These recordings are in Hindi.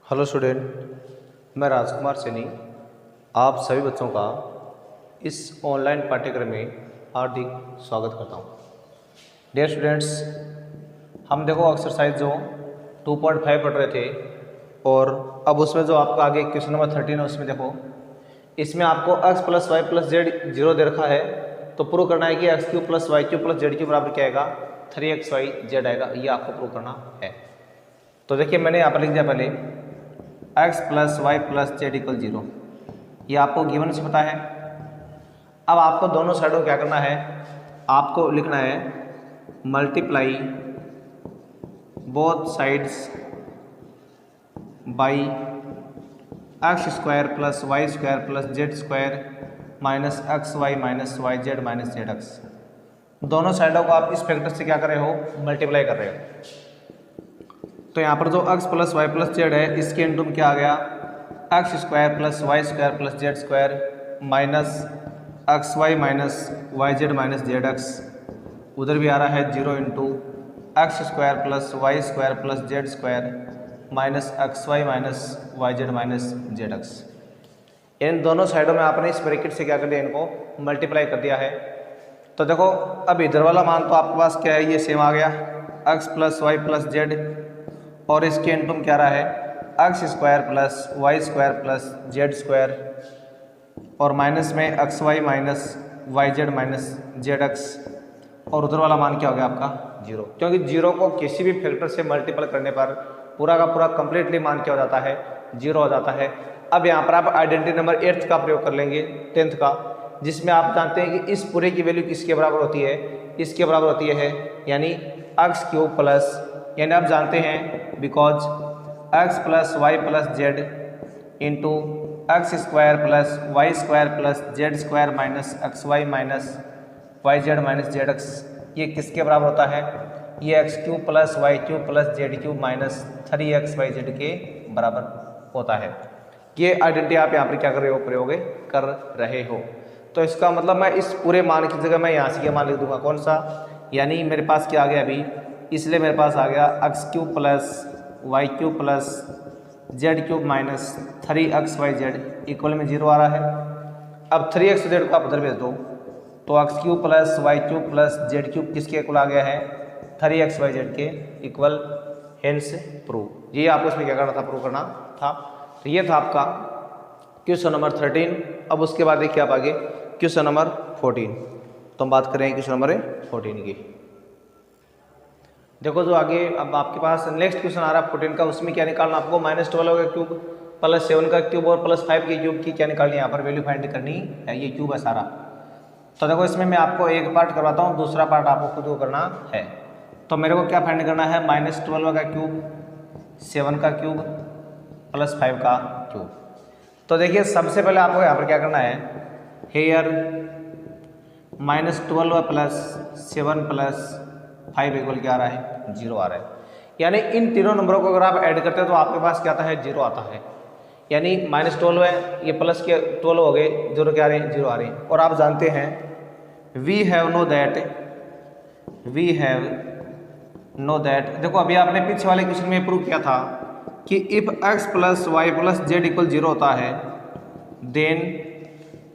हेलो स्टूडेंट, मैं राजकुमार सैनी आप सभी बच्चों का इस ऑनलाइन पाठ्यक्रम में हार्दिक स्वागत करता हूँ। डियर स्टूडेंट्स, हम देखो एक्सरसाइज जो 2.5 पढ़ रहे थे और अब उसमें जो आपका आगे क्वेश्चन नंबर 13 है उसमें देखो, इसमें आपको x plus y plus z 0 दे रखा है, तो प्रूव करना है कि x cube plus y cube plus z cube बराबर क्या आएगा, 3xy आएगा। ये आपको प्रूव करना है। तो देखिए मैंने यहाँ पर लिख दिया पहले x plus y plus z equal 0, ये आपको गिवन से पता है। अब आपको दोनों साइडों क्या करना है, आपको लिखना है multiply both sides by x square plus y square plus z square minus x y minus y z minus z x. दोनों साइडों को आप इस फैक्टर से क्या कर रहे हो, मल्टीप्लाई कर रहे हो। तो यहाँ पर जो x plus y plus z है, इसके इंटू में क्या आ गया, x square plus y square plus z square minus x y minus y z minus z x. उधर भी आ रहा है 0 into x square plus y square plus z square minus x y minus y z minus z x. इन दोनों साइडों में आपने इस ब्रैकेट से क्या कर दिया, इनको मल्टीप्लाई कर दिया है। तो देखो अब इधर वाला मान तो आपके पास क्या है, ये सेम आ गया, x plus y plus z, और इसके इंटू क्या रहा है, x square plus y square plus z square, और माइनस में x y minus y z minus z x, और उधर वाला मान क्या हो गया आपका 0, क्योंकि 0 को किसी भी फैक्टर से मल्टीपल करने पर पूरा का पूरा कंप्लीटली मान क्या हो जाता है, 0 हो जाता है। अब यहाँ पर आप आइडेंटिटी नंबर 8th का प्रयोग कर लेंगे, 10th का, जिसमें आप जानते हैं कि इस पूरे की वैल्यू किसके बराबर होती है, इसके बराबर होती है, यानी एक्स क्यूब प्लस, यानी आप जानते हैं because x plus y plus z into x square plus y square plus z square minus x y minus y z minus z x, ये किसके बराबर होता है, ये x cube plus y cube plus z cube minus 3xy z के बराबर होता है। ये आइडेंटिटी आप यहाँ पर क्या कर रहे हो, प्रयोग कर रहे हो। तो इसका मतलब मैं इस पूरे मान की जगह मैं यहाँ से ये मान लिख दूंगा, कौन सा, यानी मेरे पास क्या आ गया अभी, इसलिए मेरे पास आ गया x cube plus y cube plus z cube minus 3xy z equal में 0 आ रहा है। अब 3xz को आप उधर भेज दो, तो x cube plus y cube plus z cube किसके इक्वल आ गया है, 3xy जेड के इक्वल, हेंस प्रूव। ये आपको इसमें क्या करना था, प्रूव करना था। तो ये था आपका क्वेश्चन नंबर 13। अब उसके बाद देखिए आप आगे क्वेश्चन नंबर 14। तो हम बात करें क्वेश्चन नंबर 14 की। देखो जो आगे अब आपके पास नेक्स्ट क्वेश्चन आ रहा है 14 का, उसमें क्या निकालना आपको, -12 का क्यूब प्लस 7 का क्यूब और प्लस 5 के क्यूब की क्या निकालनी है, यहाँ पर वैल्यू फाइंड करनी है। ये क्यूब है सारा। तो देखो इसमें मैं आपको एक पार्ट करवाता हूँ, दूसरा पार्ट आपको खुद को करना है। तो मेरे को क्या फाइंड करना है, -12 का क्यूब, 7 का क्यूब प्लस 5 का क्यूब। तो देखिए सबसे पहले आपको यहाँ पर क्या करना है, हेयर -12 प्लस 7 प्लस 5 इक्वल क्या आ रहा है, 0 आ रहा है। यानी इन तीनों नंबरों को अगर आप ऐड करते हैं तो आपके पास क्या आता है, 0 आता है। यानी -12 है, ये प्लस के 12 हो गए, 0 क्या आ रहे हैं, 0 आ रहे हैं। और आप जानते हैं वी हैव नो दैट, देखो अभी आपने पीछे वाले क्वेश्चन में प्रूव किया था कि if x plus y plus z equal 0 होता है, then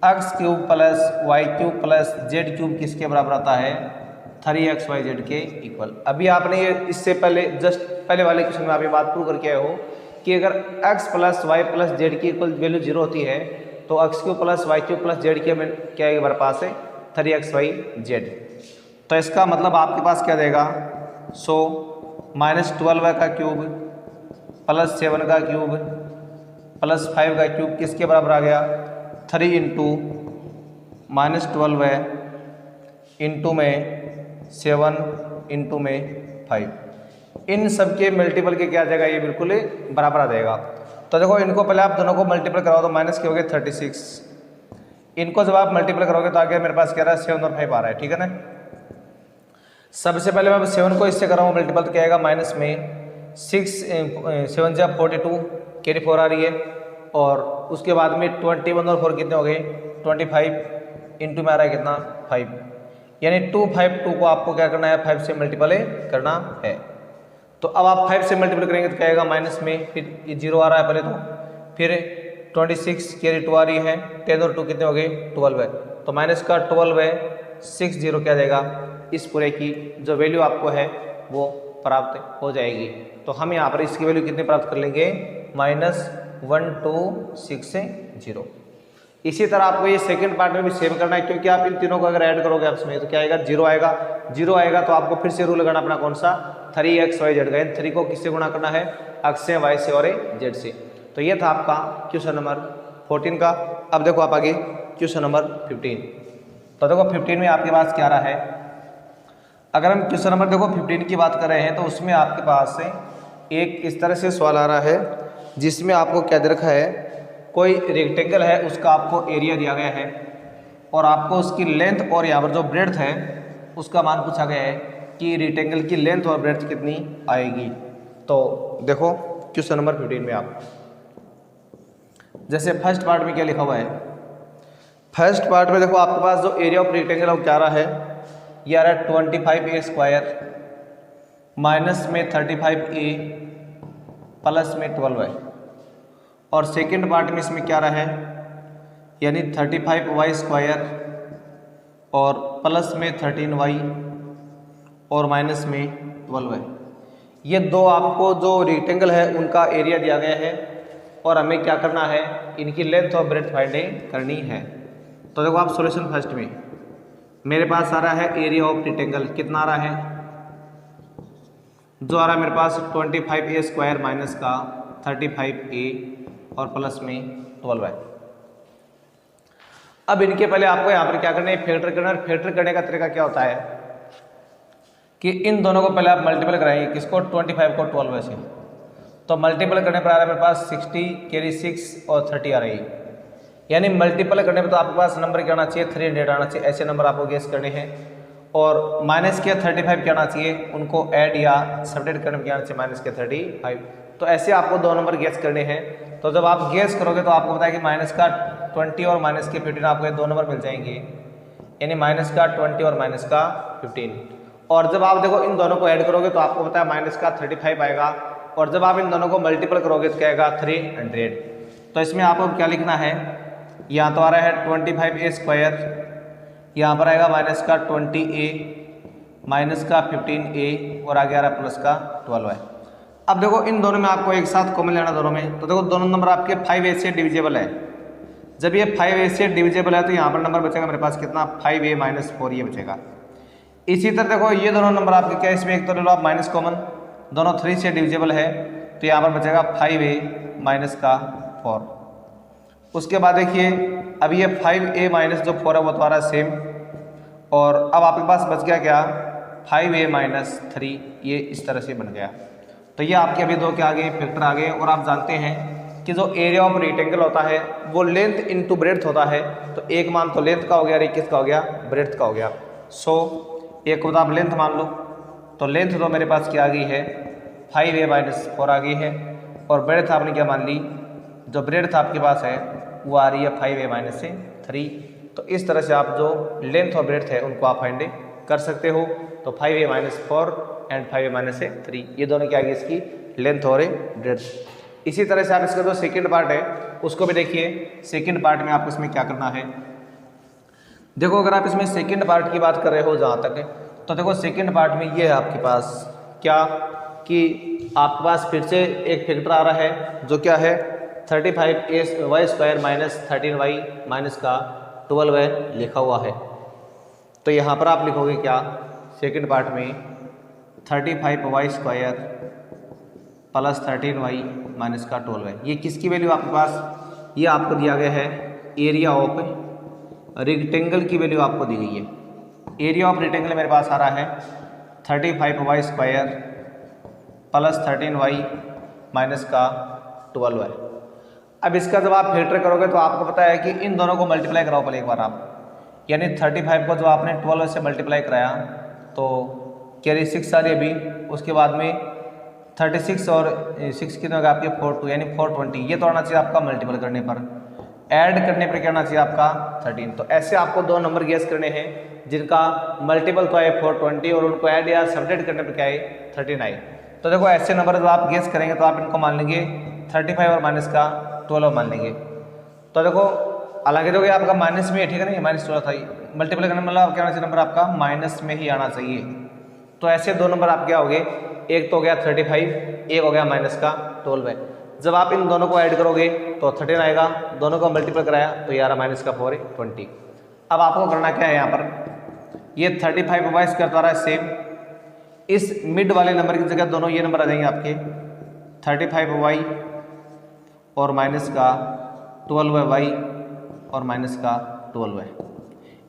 x cube plus y cube plus z cube किसके बराबर आता है, 3xy जेड के इक्वल। अभी आपने ये इससे पहले जस्ट पहले वाले क्वेश्चन में आप ये बात प्रूव करके आए हो कि अगर x plus y plus z की इक्वल वैल्यू 0 होती है तो x cube plus y cube plus z के क्या है हमारे पास है, 3xy जेड। तो इसका मतलब आपके पास क्या देगा, सो -12 का क्यूब प्लस 7 का क्यूब प्लस 5 का क्यूब किसके बराबर आ गया, 3 इंटू -12 इंटू में 7 इंटू में 5, इन सब के मल्टीपल के क्या आ जाएगा, ये बिल्कुल बराबर आ जाएगा। तो देखो इनको पहले आप दोनों को मल्टीपल कराओ तो माइनस के हो गए 36, इनको जब आप मल्टीपल करोगे तो आगे मेरे पास क्या रहा है, 7 और 5 आ रहा है, ठीक है ना। सबसे पहले मैं 7 को इससे कराऊँ मल्टीपल तो क्या आएगा, माइनस में 6 7 जा 42 कैरी 4 आ रही है, और उसके बाद में 21 और 4 कितने हो गए, 25 इंटू में आ रहा है कितना, 5, यानी 252 को आपको क्या करना है, 5 से मल्टीपल करना है। तो अब आप 5 से मल्टीपल करेंगे तो क्या आएगा माइनस में, फिर ये 0 आ रहा है पहले तो, फिर 26 कैरी 2 आ रही है, 10 और 2 कितने हो गए 12 है, तो माइनस का 12 है, 6 0 क्या जाएगा, इस पूरे की जो वैल्यू आपको है वो प्राप्त हो जाएगी। तो हम यहाँ पर इसकी वैल्यू कितनी प्राप्त कर लेंगे, -1260। इसी तरह आपको ये सेकंड पार्ट में भी सेव करना है, क्योंकि आप इन तीनों को अगर ऐड करोगे आपस में तो क्या आएगा, 0 आएगा। 0 आएगा तो आपको फिर से रूल लगाना अपना कौन सा, 3xyz का। इन 3 को किससे गुणा करना है, x से, y से और z से। तो ये था आपका क्वेश्चन नंबर 14 का। अब देखो आप आगे क्वेश्चन नंबर 15। तो देखो 15 में आपके पास क्या रहा है, अगर हम क्वेश्चन नंबर देखो 15 की बात कर रहे हैं तो उसमें आपके पास से एक इस तरह से सवाल आ रहा है जिसमें आपको क्या दे रखा है, कोई रेक्टेंगल है उसका आपको एरिया दिया गया है और आपको उसकी लेंथ और यहाँ पर जो ब्रेड्थ है उसका मान पूछा गया है कि रेक्टेंगल की लेंथ और ब्रेड्थ कितनी आएगी। तो देखो क्वेश्चन नंबर 15 में आप जैसे फर्स्ट पार्ट में क्या लिखा हुआ है, फर्स्ट पार्ट में देखो आपके पास जो एरिया ऑफ रेक्टेंगल है वो क्या रहा है, ये आ रहा है 25a² माइनस में 35a प्लस में 12 है। और सेकंड पार्ट में इसमें क्या रहा है, यानी 35y² और प्लस में 13y और माइनस में 12 है। ये दो आपको जो रेक्टेंगल है उनका एरिया दिया गया है और हमें क्या करना है, इनकी लेंथ और ब्रेड्थ फाइंडिंग करनी है। तो देखो आप सॉल्यूशन फर्स्ट में मेरे पास आ रहा है एरिया ऑफ रेक्टेंगल, कितना आ रहा है, जो आ रहा है मेरे पास 25a² माइनस का 35a और प्लस में 12 है। अब इनके पहले आपको यहाँ पर क्या करना है, फैक्टर करना है। फैक्टर करने का तरीका क्या होता है कि इन दोनों को पहले आप मल्टीपल कराएंगे, किसको, 25 को 12 से। तो मल्टीपल करने पर आ रहा है मेरे पास 60 कैरी 6 और 30 आ रही है, यानी मल्टीपल करने पर तो आपके पास नंबर क्या आना चाहिए, 300 आना चाहिए। ऐसे नंबर आपको गेस करने हैं। और माइनस के 35 क्या आना चाहिए, उनको ऐड या सब्ट्रैक्ट करने में क्या आना चाहिए, माइनस के 35। तो ऐसे आपको दो नंबर गेस करने हैं। तो जब आप गेस करोगे तो आपको पता है कि माइनस का 20 और माइनस के 15 आपको ये दो नंबर मिल जाएंगे, यानी माइनस का 20 और माइनस का 15। और जब आप देखो इन दोनों को ऐड करोगे तो आपको पता है माइनस का 35 आएगा, और जब आप इन दोनों को मल्टीपल करोगे तो क्या आएगा, 300। तो इसमें आपको क्या लिखना है, यहाँ तो आ रहा है 25a², यहाँ पर आएगा माइनस का 20a माइनस का 15a और आगे आ रहा है प्लस का 12 है। अब देखो इन दोनों में आपको एक साथ कॉमन लेना दोनों में। तो देखो दोनों नंबर आपके 5a से डिविजिबल है। जब ये 5a से डिविजिबल है तो यहाँ पर नंबर बचेगा मेरे पास कितना, 5a - 4 ये बचेगा। इसी तरह देखो ये दोनों नंबर आपके क्या, इसमें एक तो ले लो आप माइनस कॉमन, दोनों 3 से डिविजिबल है तो यहाँ पर बचेगा 5a माइनस का 4। उसके बाद देखिए अब ये 5a माइनस जो 4 है वो तो आ रहा है सेम, और अब आपके पास बच गया क्या, 5a - 3, ये इस तरह से बन गया। तो ये आपके अभी दो के आगे फैक्टर आ गए। और आप जानते हैं कि जो एरिया ऑफ रेक्टेंगल होता है वो लेंथ इनटू ब्रेड्थ होता है। तो एक मान तो लेंथ का हो गया और एक किसका हो गया, ब्रेड्थ का हो गया। सो एक को तो आप लेंथ मान लो, तो लेंथ तो मेरे पास क्या आ गई है, 5a - 4 आ गई है, और ब्रेड्थ आपने क्या मान ली, जो ब्रेड्थ आपके पास है वो आ रही है 5a - 3। तो इस तरह से आप जो लेंथ और ब्रेड्थ है उनको आप फाइंड कर सकते हो। तो 5a - 4 एंड 5a - 3 ये दोनों क्या आएगी, इसकी लेंथ और ब्रेड्थ। इसी तरह से आप इसका जो सेकंड पार्ट है उसको भी देखिए। सेकंड पार्ट में आपको इसमें क्या करना है, देखो अगर आप इसमें सेकंड पार्ट की बात कर रहे हो जहाँ तक है, तो देखो सेकंड पार्ट में ये है आपके पास क्या, कि आपके पास फिर से एक फैक्टर आ रहा है जो क्या है 35y² माइनस 13y माइनस का 12 लिखा हुआ है। तो यहाँ पर आप लिखोगे क्या, सेकंड पार्ट में 35y² प्लस 13y माइनस का 12। ये किसकी वैल्यू आपके पास, ये आपको दिया गया है एरिया ऑफ रेक्टेंगल की वैल्यू आपको दी गई है। एरिया ऑफ रेक्टेंगल मेरे पास आ रहा है 35y² प्लस 13y माइनस का 12 है। अब इसका जब आप फैक्टर करोगे तो आपको पता है कि इन दोनों को मल्टीप्लाई कराओ पहले एक बार आप, यानी 35 को जो आपने 12 से मल्टीप्लाई कराया तो कैरी 6 आ रही अभी, उसके बाद में 36 और 6 कितने होगा आपके 42, यानी 420। ये तो आना चाहिए आपका मल्टीपल करने पर, ऐड करने पर क्या आना चाहिए आपका 13। तो ऐसे आपको दो नंबर गेस करने हैं जिनका मल्टीपल तो आए 420 और उनको ऐड या सब्ट्रैक्ट करने पर क्या है 13 आए। तो देखो ऐसे नंबर जब आप गेस करेंगे तो आप इनको मान लेंगे 35 और माइनस का 12 मान लेंगे। तो देखो हालांकि देखो ये आपका माइनस में है, ठीक है ना, -12 था, मल्टीप्लाई करने मतलब क्या होना चाहिए, नंबर आपका माइनस में ही आना चाहिए। तो ऐसे दो नंबर आप क्या हो गए, एक तो हो गया 35, एक हो गया माइनस का 12 है। जब आप इन दोनों को ऐड करोगे तो 13 आएगा, दोनों को मल्टीप्लाई कराया तो 11 माइनस का 4 है 20। अब आपको करना क्या है, यहाँ पर ये 35 वाई स्क्वायर द्वारा सेम इस मिड वाले नंबर की जगह दोनों ये नंबर आ जाएंगे आपके 35y और माइनस का 12y और माइनस का 12 है।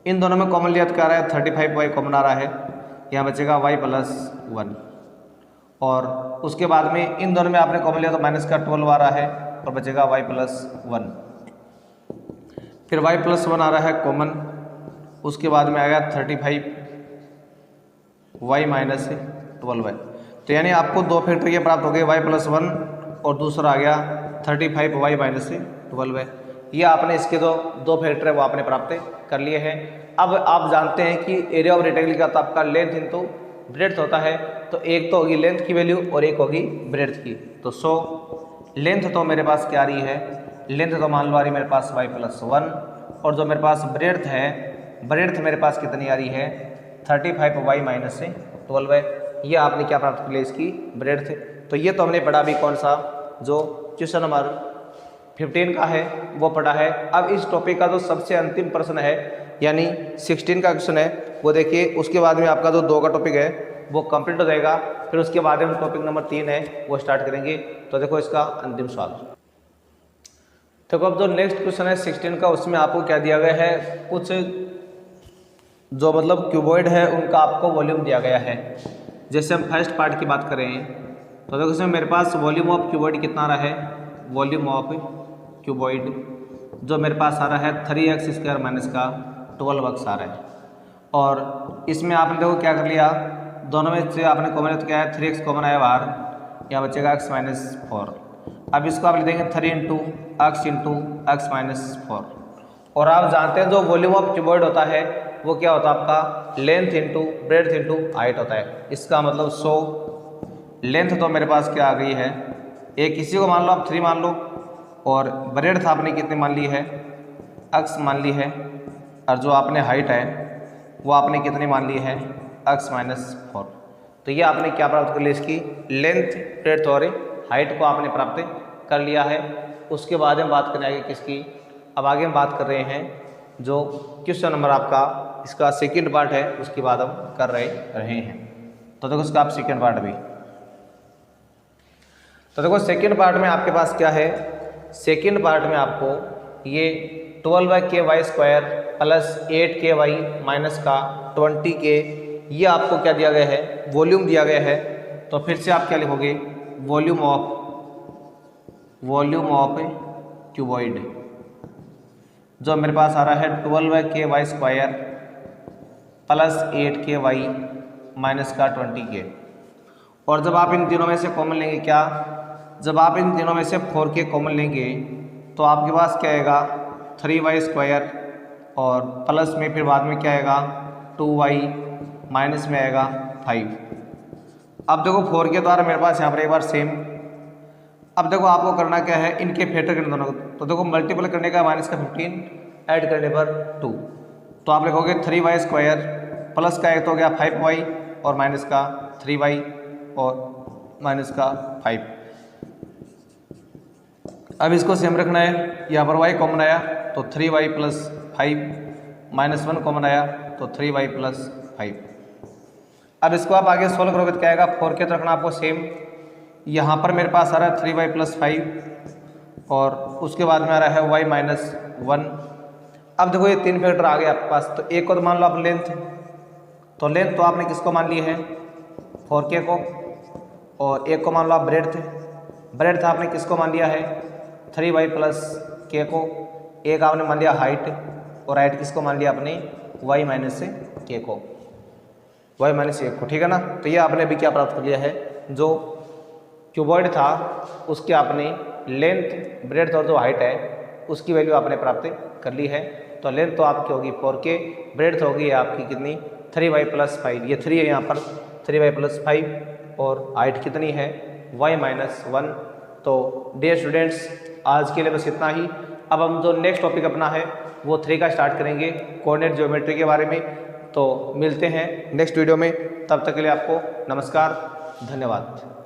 इन दोनों में कॉमन लिया तो क्या आ रहा है, 35y कॉमन आ रहा है, यहाँ बचेगा y + 1 और उसके बाद में इन दोनों में आपने कॉमन लिया तो माइनस का 12 आ रहा है और बचेगा y + 1। फिर y + 1 आ रहा है कॉमन, उसके बाद में आएगा 35y - 12 है। तो यानी आपको दो फैक्टर ये प्राप्त हो गए, y + 1 और दूसरा आ गया 35y - 12 है। ये आपने इसके दो फैक्टर है वो आपने प्राप्त कर लिए हैं। अब आप जानते हैं कि एरिया ऑफ रेक्टेंगल का तो आपका लेंथ इंटू ब्रेड्थ होता है, तो एक तो होगी लेंथ की वैल्यू और एक होगी ब्रेड्थ की। तो सो लेंथ तो मेरे पास क्या आ रही है, लेंथ तो मान लो आ रही मेरे पास y + 1 और जो मेरे पास ब्रेड्थ है, ब्रेड्थ मेरे पास कितनी आ रही है 35y - 12 है। ये आपने क्या प्राप्त कर लिया, इसकी ब्रेड्थ। तो ये तो हमने पढ़ा भी कौन सा, जो क्वेश्चन नंबर 15 का है वो पढ़ा है। अब इस टॉपिक का जो सबसे अंतिम प्रश्न है यानी 16 का क्वेश्चन है वो देखिए, उसके बाद में आपका जो 2 का टॉपिक है वो कंप्लीट हो जाएगा, फिर उसके बाद में टॉपिक नंबर 3 है वो स्टार्ट करेंगे। तो देखो इसका अंतिम सवाल, देखो अब जो नेक्स्ट क्वेश्चन है 16 का, उसमें आपको क्या दिया गया है, कुछ जो मतलब क्यूबॉइड है उनका आपको वॉल्यूम दिया गया है। जैसे हम फर्स्ट पार्ट की बात करें तो देखो इसमें मेरे पास वॉल्यूम ऑफ क्यूबॉइड कितना आ रहा है, वॉल्यूम ऑफ क्यूबॉइड जो मेरे पास आ रहा है 3x² माइनस का 12x आ रहा है। और इसमें आपने देखो क्या कर लिया, दोनों में से आपने कॉमन तो क्या है 3x कॉमन आया बाहर, यहाँ बचेगा x - 4। अब इसको आप लिख देंगे 3 × x - 4। और आप जानते हैं जो वॉल्यूम ऑफ क्यूबॉइड होता है वो क्या होता है आपका, length into breadth into height होता है। इसका मतलब 100 लेंथ तो मेरे पास क्या आ गई है, एक किसी को मान लो आप 3 मान लो, और ब्रेड्थ आपने कितनी मान ली है, x मान ली है, और जो आपने हाइट है वो आपने कितनी मान ली है, x - 4। तो ये आपने क्या प्राप्त कर लिया, इसकी लेंथ ब्रेड्थ और हाइट को आपने प्राप्त कर लिया है। उसके बाद हम बात करने आगे किसकी, अब आगे हम बात कर रहे हैं जो क्वेश्चन नंबर आपका इसका सेकंड पार्ट है उसके बाद हम कर रहे हैं। तो देखो इसका आप सेकंड पार्ट भी, तो देखो सेकंड पार्ट में आपके पास क्या है, सेकंड पार्ट में आपको ये 12k² प्लस 8k माइनस का 20k ये आपको क्या दिया गया है, वॉल्यूम दिया गया है। तो फिर से आप क्या लिखोगे, वॉल्यूम ऑफ क्यूबॉइड जो मेरे पास आ रहा है 12k² प्लस 8k माइनस का 20k। और जब आप इन तीनों में से कॉमन लेंगे, क्या, जब आप इन तीनों में से 4k कॉमन लेंगे तो आपके पास क्या आएगा 3y² और प्लस में फिर बाद में क्या आएगा 2y माइनस में आएगा 5। अब देखो 4k द्वारा मेरे पास यहाँ पर एक बार सेम। अब देखो आपको करना क्या है, इनके फैक्टर करने दोनों को। तो देखो मल्टीपल करने का माइनस का 15 ऐड करने पर 2, तो आप लिखोगे 3y² प्लस का एक तो हो गया 5y और माइनस का 3y और माइनस का 5। अब इसको सेम रखना है, यहाँ पर y कॉमन आया तो 3y + 5 माइनस 1 कॉमन आया तो 3y + 5। अब इसको आप आगे सोल्व करोगे तो क्या आएगा, 4k तो रखना आपको सेम, यहाँ पर मेरे पास आ रहा है 3y + 5 और उसके बाद में आ रहा है y - 1। अब देखो ये 3 फैक्टर आ गए आपके पास, तो एक को तो मान लो आप लेंथ, तो लेंथ तो आपने किसको मान ली है 4k को, और एक को मान लो आप ब्रेड्थ आपने किसको मान लिया है 3y + k को, एक आपने मान लिया हाइट, और हाइट किसको मान लिया आपने y - k को, y - 1 को, ठीक है ना। तो ये आपने अभी क्या प्राप्त कर लिया है, जो क्यूबॉइड था उसके आपने लेंथ ब्रेड्थ और जो हाइट है उसकी वैल्यू आपने प्राप्त कर ली है। तो लेंथ तो आपकी होगी 4k, ब्रेड्थ होगी आपकी कितनी 3y + 5, ये 3 है यहाँ पर 3y + 5, और हाइट कितनी है y-1। तो डियर स्टूडेंट्स, आज के लिए बस इतना ही। अब हम जो नेक्स्ट टॉपिक अपना है वो 3 का स्टार्ट करेंगे, कोऑर्डिनेट ज्योमेट्री के बारे में। तो मिलते हैं नेक्स्ट वीडियो में, तब तक के लिए आपको नमस्कार, धन्यवाद।